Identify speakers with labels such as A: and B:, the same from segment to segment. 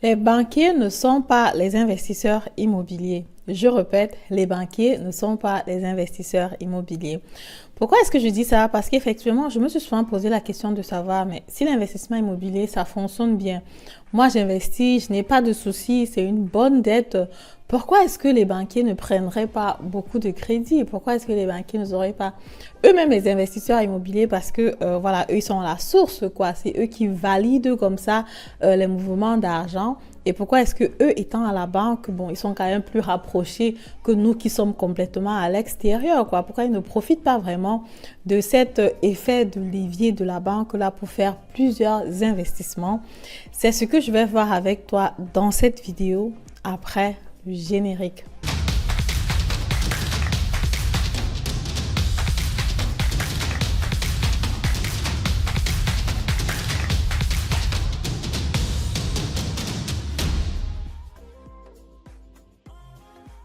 A: Les banquiers ne sont pas les investisseurs immobiliers. Je répète, les banquiers ne sont pas les investisseurs immobiliers. Pourquoi est-ce que je dis ça? Parce qu'effectivement, je me suis souvent posé la question de savoir, mais si l'investissement immobilier, ça fonctionne bien, moi j'investis, je n'ai pas de soucis, c'est une bonne dette, pourquoi est-ce que les banquiers ne prendraient pas beaucoup de crédit? Pourquoi est-ce que les banquiers n'auraient pas eux-mêmes les investisseurs immobiliers? Parce que voilà, eux ils sont la source, quoi. C'est eux qui valident comme ça les mouvements d'argent. Et pourquoi est-ce que eux, étant à la banque, bon, ils sont quand même plus rapprochés que nous qui sommes complètement à l'extérieur, quoi? Pourquoi ils ne profitent pas vraiment de cet effet de levier de la banque là pour faire plusieurs investissements? C'est ce que je vais voir avec toi dans cette vidéo après le générique.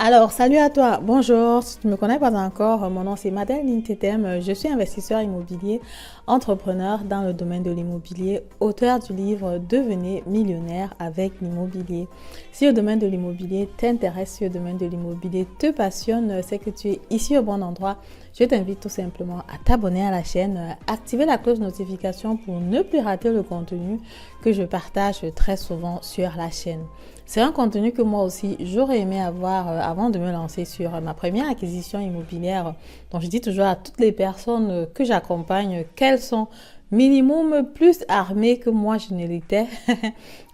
A: Alors, salut à toi, bonjour, si tu ne me connais pas encore, mon nom c'est Madeleine Nintetem, je suis investisseur immobilier, entrepreneur dans le domaine de l'immobilier, auteur du livre Devenez millionnaire avec l'immobilier. Si le domaine de l'immobilier t'intéresse, si le domaine de l'immobilier te passionne, c'est que tu es ici au bon endroit. Je t'invite tout simplement à t'abonner à la chaîne, activer la cloche de notification pour ne plus rater le contenu que je partage très souvent sur la chaîne. C'est un contenu que moi aussi j'aurais aimé avoir avant de me lancer sur ma première acquisition immobilière. Donc je dis toujours à toutes les personnes que j'accompagne qu'elles sont minimum plus armées que moi je ne l'étais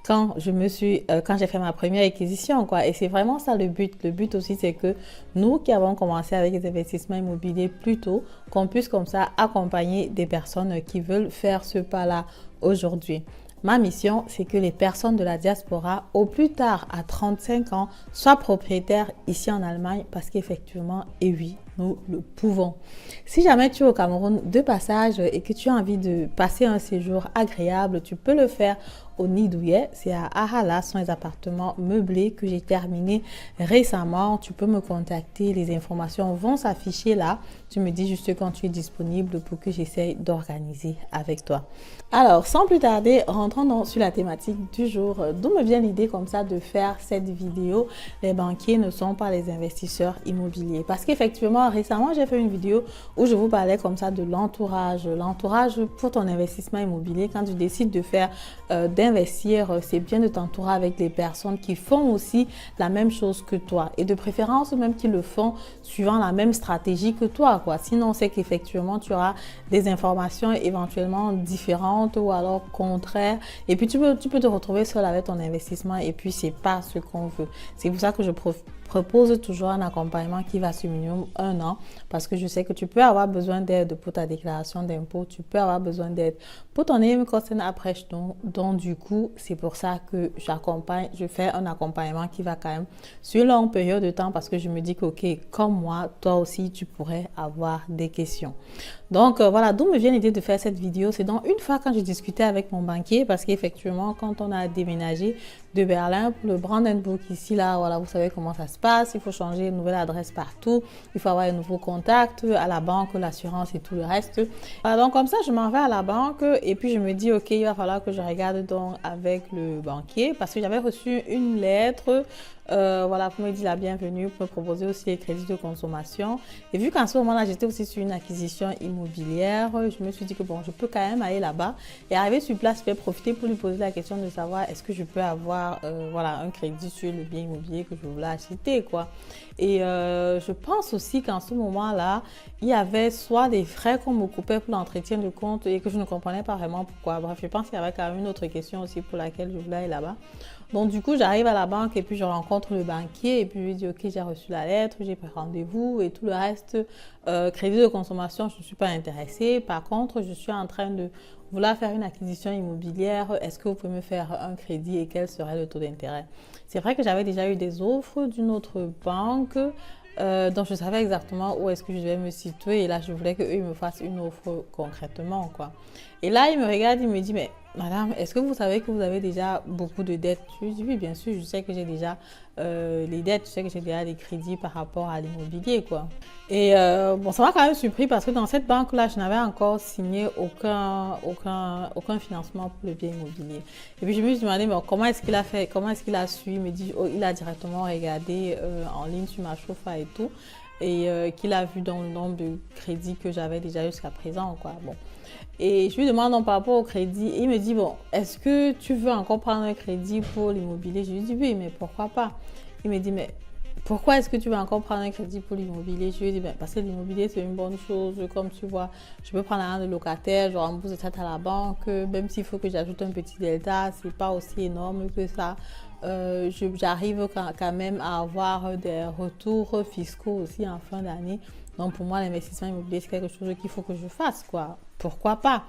A: quand j'ai fait ma première acquisition, quoi. Et c'est vraiment ça le but. Le but aussi, c'est que nous qui avons commencé avec les investissements immobiliers plus tôt, qu'on puisse comme ça accompagner des personnes qui veulent faire ce pas-là aujourd'hui. Ma mission, c'est que les personnes de la diaspora, au plus tard à 35 ans, soient propriétaires ici en Allemagne parce qu'effectivement, et oui, nous le pouvons. Si jamais tu es au Cameroun de passage et que tu as envie de passer un séjour agréable, tu peux le faire au Nidouillet, c'est à Ahala, ce sont les appartements meublés que j'ai terminé récemment. Tu peux me contacter, les informations vont s'afficher là. Tu me dis juste quand tu es disponible pour que j'essaye d'organiser avec toi. Alors, sans plus tarder, rentrons sur la thématique du jour. D'où me vient l'idée comme ça de faire cette vidéo? Les banquiers ne sont pas les investisseurs immobiliers. Parce qu'effectivement, récemment, j'ai fait une vidéo où je vous parlais comme ça de l'entourage. L'entourage pour ton investissement immobilier, quand tu décides de faire d'investir, c'est bien de t'entourer avec des personnes qui font aussi la même chose que toi. Et de préférence, même qui le font suivant la même stratégie que toi, quoi. Sinon, c'est qu'effectivement, tu auras des informations éventuellement différentes ou alors contraires. Et puis, tu peux te retrouver seul avec ton investissement et puis, c'est pas ce qu'on veut. C'est pour ça que je propose toujours un accompagnement qui va sur minimum 1 an parce que je sais que tu peux avoir besoin d'aide pour ta déclaration d'impôt, tu peux avoir besoin d'aide pour ton Nebenkosten Abrechnung. Donc du coup, c'est pour ça que je fais un accompagnement qui va quand même sur une longue période de temps parce que je me dis que ok, comme moi, toi aussi, tu pourrais avoir des questions. Donc voilà, d'où me vient l'idée de faire cette vidéo. C'est donc une fois quand j'ai discuté avec mon banquier parce qu'effectivement, quand on a déménagé de Berlin pour le Brandenburg ici, là, voilà, vous savez comment ça se passe. Il faut changer une nouvelle adresse partout. Il faut avoir un nouveau contact à la banque, l'assurance et tout le reste. Voilà, donc comme ça, je m'en vais à la banque et puis je me dis, ok, il va falloir que je regarde donc avec le banquier parce que j'avais reçu une lettre voilà, pour me dire la bienvenue, pour me proposer aussi les crédits de consommation. Et vu qu'en ce moment-là, j'étais aussi sur une acquisition immobilière, je me suis dit que bon, je peux quand même aller là-bas et arriver sur place, je vais profiter pour lui poser la question de savoir est-ce que je peux avoir voilà, un crédit sur le bien immobilier que je voulais acheter, quoi. Et je pense aussi qu'en ce moment-là, il y avait soit des frais qu'on me coupait pour l'entretien de compte et que je ne comprenais pas vraiment pourquoi. Bref, je pense qu'il y avait quand même une autre question aussi pour laquelle je voulais aller là-bas. Donc du coup, j'arrive à la banque et puis je rencontre le banquier et puis je lui dis ok, j'ai reçu la lettre, j'ai pris rendez-vous et tout le reste, crédit de consommation, je ne suis pas intéressée. Par contre, je suis en train de vouloir faire une acquisition immobilière. Est-ce que vous pouvez me faire un crédit et quel serait le taux d'intérêt? C'est vrai que j'avais déjà eu des offres d'une autre banque. Donc je savais exactement où est-ce que je devais me situer et là je voulais qu'eux me fassent une offre concrètement, quoi. Et là il me regarde, il me dit mais Madame, est-ce que vous savez que vous avez déjà beaucoup de dettes? Je lui dis, oui, bien sûr, je sais que j'ai déjà les dettes, je sais que j'ai déjà des crédits par rapport à l'immobilier, quoi. Et bon, ça m'a quand même surpris parce que dans cette banque-là, je n'avais encore signé aucun financement pour le bien immobilier. Et puis, je me suis demandé, mais comment est-ce qu'il a fait, comment est-ce qu'il a su? Il me dit, oh, il a directement regardé en ligne sur ma Chofa et tout, et qu'il a vu dans le nombre de crédits que j'avais déjà jusqu'à présent, quoi. Bon. Et je lui demande non, par rapport au crédit. Et il me dit, bon, est-ce que tu veux encore prendre un crédit pour l'immobilier? Je lui dis, oui, mais pourquoi pas? Il me dit, mais pourquoi est-ce que tu veux encore prendre un crédit pour l'immobilier? Je lui dis, ben, parce que l'immobilier, c'est une bonne chose. Comme tu vois, je peux prendre un de locataire, je rembourse ça à la banque. Même s'il faut que j'ajoute un petit delta, c'est pas aussi énorme que ça. J'arrive quand même à avoir des retours fiscaux aussi en fin d'année. Donc, pour moi, l'investissement immobilier, c'est quelque chose qu'il faut que je fasse, quoi. Pourquoi pas?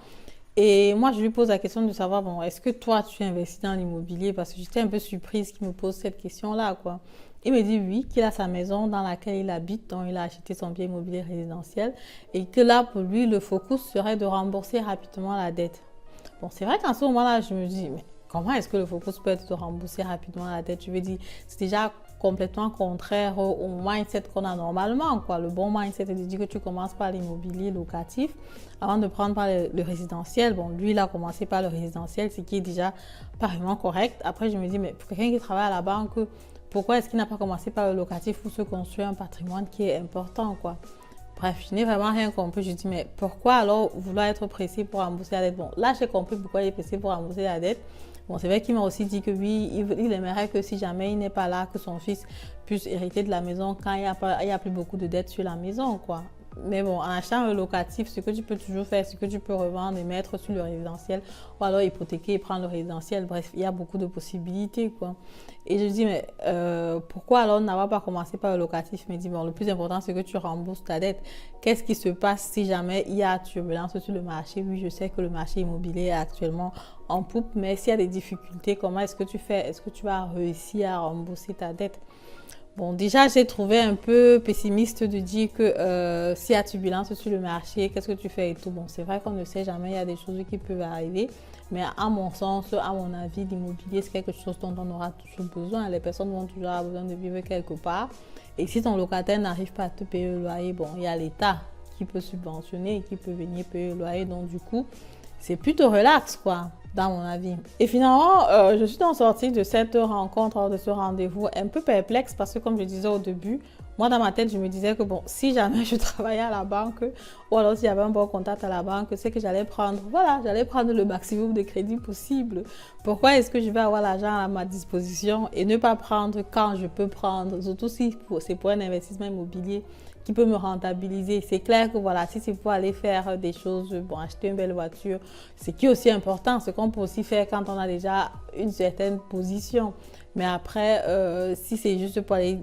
A: Et moi, je lui pose la question de savoir, bon, est-ce que toi, tu investis dans l'immobilier? Parce que j'étais un peu surprise qu'il me pose cette question-là, quoi. Il me dit oui, qu'il a sa maison dans laquelle il habite, dont il a acheté son bien immobilier résidentiel, et que là, pour lui, le focus serait de rembourser rapidement la dette. Bon, c'est vrai qu'en ce moment-là, je me dis, mais comment est-ce que le focus peut être de rembourser rapidement la dette? Je veux dire, c'est déjà complètement contraire au mindset qu'on a normalement, quoi. Le bon mindset est de dire que tu commences par l'immobilier locatif avant de prendre par le résidentiel. Bon, lui, il a commencé par le résidentiel, ce qui est déjà pas vraiment correct. Après, je me dis, mais pour quelqu'un qui travaille à la banque, pourquoi est-ce qu'il n'a pas commencé par le locatif pour se construire un patrimoine qui est important, quoi? Bref, je n'ai vraiment rien compris. Je dis, mais pourquoi alors vouloir être pressé pour rembourser la dette? Bon, là, j'ai compris pourquoi il est pressé pour rembourser la dette. Bon, c'est vrai qu'il m'a aussi dit que oui, il aimerait que si jamais il n'est pas là, que son fils puisse hériter de la maison quand il y a plus beaucoup de dettes sur la maison, quoi. Mais bon, en achetant un locatif, ce que tu peux toujours faire, ce que tu peux revendre et mettre sur le résidentiel, ou alors hypothéquer et prendre le résidentiel. Bref, il y a beaucoup de possibilités, quoi. Et je dis, mais pourquoi alors n'avoir pas commencé par le locatif? Il me dit, bon, le plus important, c'est que tu rembourses ta dette. Qu'est-ce qui se passe si jamais il y a turbulence sur le marché? Oui, je sais que le marché immobilier est actuellement en poupe, mais s'il y a des difficultés, comment est-ce que tu fais? Est-ce que tu vas réussir à rembourser ta dette? Bon, déjà, j'ai trouvé un peu pessimiste de dire que s'il y a turbulence sur le marché, qu'est-ce que tu fais et tout. Bon, c'est vrai qu'on ne sait jamais, il y a des choses qui peuvent arriver. Mais à mon sens, à mon avis, l'immobilier, c'est quelque chose dont on aura toujours besoin. Les personnes vont toujours avoir besoin de vivre quelque part. Et si ton locataire n'arrive pas à te payer le loyer, bon, il y a l'État qui peut subventionner et qui peut venir payer le loyer. Donc, du coup, c'est plutôt relax, quoi, dans mon avis. Et finalement, je suis donc sortie de cette rencontre, de ce rendez-vous, un peu perplexe parce que, comme je disais au début, moi, dans ma tête, je me disais que, bon, si jamais je travaillais à la banque ou alors s'il y avait un bon contact à la banque, c'est que j'allais prendre, voilà, j'allais prendre le maximum de crédit possible. Pourquoi est-ce que je vais avoir l'argent à ma disposition et ne pas prendre quand je peux prendre, surtout si c'est pour un investissement immobilier qui peut me rentabiliser. C'est clair que voilà, si c'est pour aller faire des choses, bon, acheter une belle voiture, ce qui est aussi important, ce qu'on peut aussi faire quand on a déjà une certaine position. Mais après, si c'est juste pour aller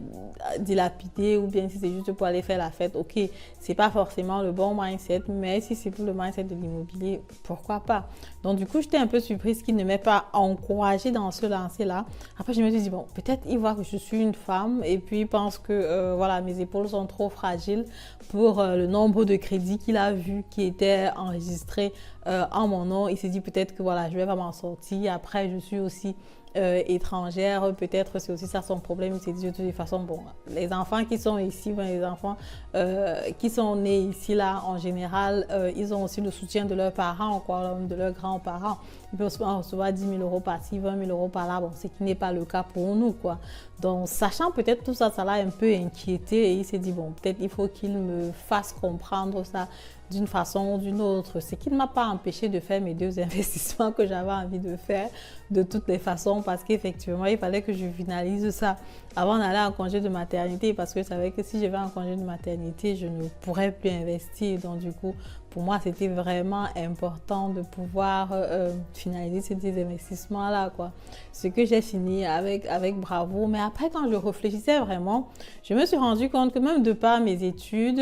A: dilapider ou bien si c'est juste pour aller faire la fête, ok, c'est pas forcément le bon mindset, mais si c'est pour le mindset de l'immobilier, pourquoi pas? Donc du coup, j'étais un peu surprise qu'il ne m'ait pas encouragée dans ce lancer-là. Après, je me suis dit, bon, peut-être il voit que je suis une femme et puis il pense que voilà, mes épaules sont trop fragiles pour le nombre de crédits qu'il a vu qui étaient enregistrés en mon nom. Il s'est dit peut-être que voilà, je vais pas m'en sortir. Après, je suis aussi étrangère, peut-être c'est aussi ça son problème. Il s'est dit de toute façon, bon, les enfants qui sont ici, ben, les enfants qui sont nés ici là, en général, ils ont aussi le soutien de leurs parents, quoi, de leurs grands-parents. Ils peuvent recevoir 10 000 euros par-ci, 20 000 euros par-là, bon, ce qui n'est pas le cas pour nous, quoi. Donc, sachant peut-être tout ça, ça l'a un peu inquiété et il s'est dit, bon, peut-être il faut qu'il me fasse comprendre ça d'une façon ou d'une autre. Ce qui ne m'a pas empêché de faire mes 2 investissements que j'avais envie de faire de toutes les façons parce qu'effectivement, il fallait que je finalise ça avant d'aller en congé de maternité parce que je savais que si je vais en congé de maternité, je ne pourrais plus investir. Donc du coup, pour moi, c'était vraiment important de pouvoir finaliser ces investissements-là, quoi. Ce que j'ai fini avec bravo. Mais après, quand je réfléchissais vraiment, je me suis rendu compte que même de par mes études,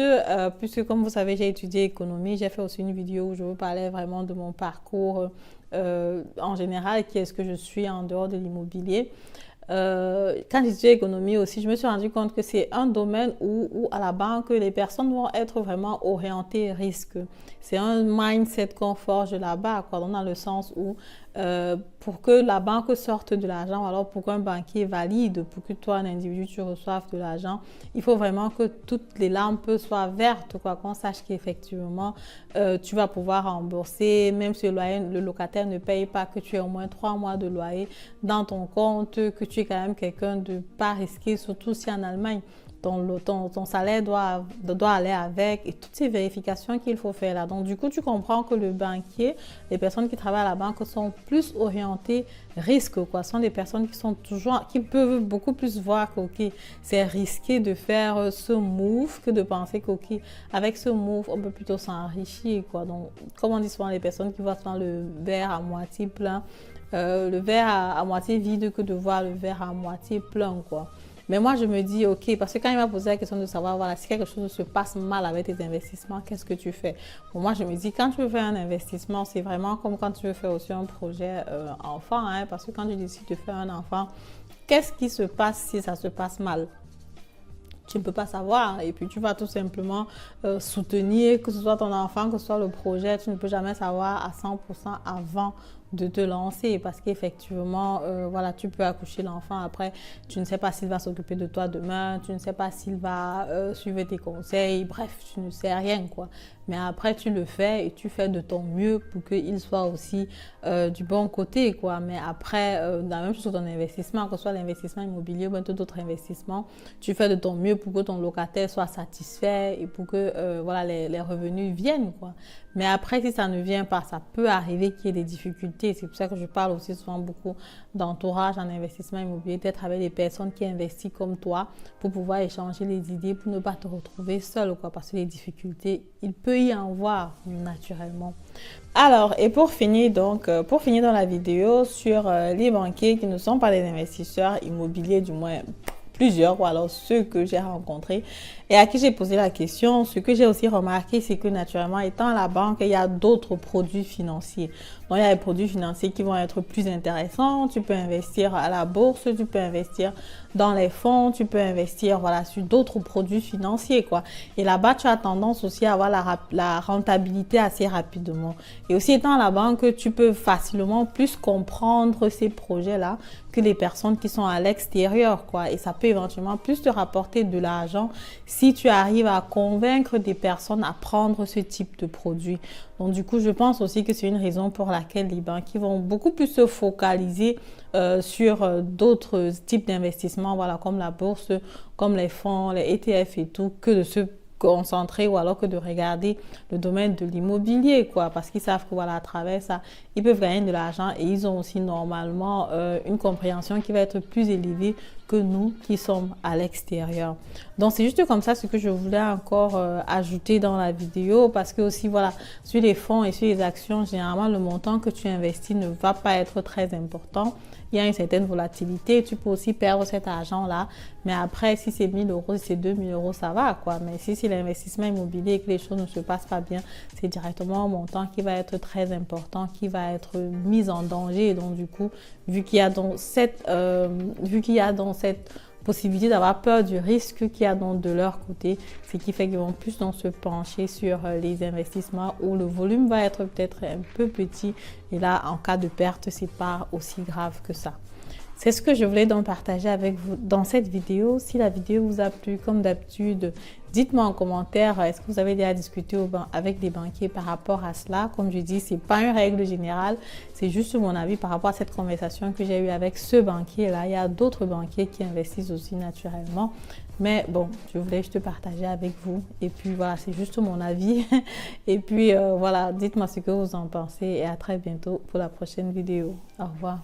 A: puisque comme vous savez, j'ai étudié économie, j'ai fait aussi une vidéo où je vous parlais vraiment de mon parcours en général, qui est-ce que je suis en dehors de l'immobilier. Quand j'étudiais économie aussi, je me suis rendu compte que c'est un domaine où à la banque, les personnes vont être vraiment orientées risque. C'est un mindset qu'on forge là-bas, quoi, dans le sens où pour que la banque sorte de l'argent, alors pour qu'un banquier valide, pour que toi, un individu, tu reçoives de l'argent, il faut vraiment que toutes les lampes soient vertes, quoi, qu'on sache qu'effectivement, tu vas pouvoir rembourser, même si le locataire ne paye pas, que tu aies au moins 3 mois de loyer dans ton compte, que tu es quand même quelqu'un de pas risqué, surtout si en Allemagne, ton salaire doit aller avec et toutes ces vérifications qu'il faut faire là. Donc, du coup, tu comprends que le banquier, les personnes qui travaillent à la banque sont plus orientées risque, quoi. Ce sont des personnes qui peuvent beaucoup plus voir que, ok, c'est risqué de faire ce move que de penser que, ok, avec ce move, on peut plutôt s'enrichir, quoi. Donc, comme on dit souvent, les personnes qui voient souvent le verre à moitié plein, le verre à moitié vide que de voir le verre à moitié plein, quoi. Mais moi, je me dis, ok, parce que quand il m'a posé la question de savoir, voilà, si quelque chose se passe mal avec tes investissements, qu'est-ce que tu fais? Pour moi, je me dis, quand tu veux faire un investissement, c'est vraiment comme quand tu veux faire aussi un projet enfant, hein, parce que quand tu décides de faire un enfant, qu'est-ce qui se passe si ça se passe mal? Tu ne peux pas savoir et puis tu vas tout simplement soutenir, que ce soit ton enfant, que ce soit le projet, tu ne peux jamais savoir à 100% avant de te lancer parce qu'effectivement, voilà, tu peux accoucher l'enfant après, tu ne sais pas s'il va s'occuper de toi demain, tu ne sais pas s'il va suivre tes conseils, bref, tu ne sais rien, quoi. Mais après, tu le fais et tu fais de ton mieux pour qu'il soit aussi du bon côté, quoi. Mais après, la même chose sur ton investissement, que ce soit l'investissement immobilier ou tout autre investissement, tu fais de ton mieux pour que ton locataire soit satisfait et pour que voilà, les revenus viennent, quoi. Mais après, si ça ne vient pas, ça peut arriver qu'il y ait des difficultés. C'est pour ça que je parle aussi souvent beaucoup d'entourage en investissement immobilier, d'être avec des personnes qui investissent comme toi pour pouvoir échanger les idées, pour ne pas te retrouver seul, quoi, parce que les difficultés, il peut y en voir naturellement. Alors, et pour finir dans la vidéo sur les banquiers qui ne sont pas des investisseurs immobiliers, du moins plusieurs, ou alors ceux que j'ai rencontrés et à qui j'ai posé la question, ce que j'ai aussi remarqué, c'est que naturellement, étant à la banque, il y a d'autres produits financiers. Donc, il y a des produits financiers qui vont être plus intéressants. Tu peux investir à la bourse, tu peux investir dans les fonds, tu peux investir, voilà, sur d'autres produits financiers, quoi. Et là-bas, tu as tendance aussi à avoir la rentabilité assez rapidement. Et aussi, étant à la banque, tu peux facilement plus comprendre ces projets-là que les personnes qui sont à l'extérieur, quoi. Et ça peut éventuellement plus te rapporter de l'argent si tu arrives à convaincre des personnes à prendre ce type de produit. Donc, du coup, je pense aussi que c'est une raison pour laquelle les banquiers vont beaucoup plus se focaliser sur d'autres types d'investissements, voilà, comme la bourse, comme les fonds, les ETF et tout, que de se concentrer ou alors que de regarder le domaine de l'immobilier, quoi, parce qu'ils savent que voilà, à travers ça, ils peuvent gagner de l'argent et ils ont aussi normalement une compréhension qui va être plus élevée que nous qui sommes à l'extérieur. Donc c'est juste comme ça ce que je voulais encore ajouter dans la vidéo, parce que aussi voilà, sur les fonds et sur les actions, généralement le montant que tu investis ne va pas être très important. Il y a une certaine volatilité, tu peux aussi perdre cet argent-là, mais après, si c'est 1 000 euros, si c'est 2 000 euros, ça va, quoi. Mais si c'est l'investissement immobilier et que les choses ne se passent pas bien, c'est directement un montant qui va être très important, qui va être mis en danger. Et donc, du coup, vu qu'il y a dans cette possibilité d'avoir peur du risque qu'il y a donc de leur côté, ce qui fait qu'ils vont plus donc se pencher sur les investissements où le volume va être peut-être un peu petit et là en cas de perte c'est pas aussi grave que ça. C'est ce que je voulais donc partager avec vous dans cette vidéo. Si la vidéo vous a plu, comme d'habitude, dites-moi en commentaire, est-ce que vous avez déjà discuté avec des banquiers par rapport à cela? Comme je dis, ce n'est pas une règle générale, c'est juste mon avis par rapport à cette conversation que j'ai eue avec ce banquier-là. Il y a d'autres banquiers qui investissent aussi naturellement. Mais bon, je voulais juste partager avec vous. Et puis voilà, c'est juste mon avis. Et puis voilà, dites-moi ce que vous en pensez et à très bientôt pour la prochaine vidéo. Au revoir.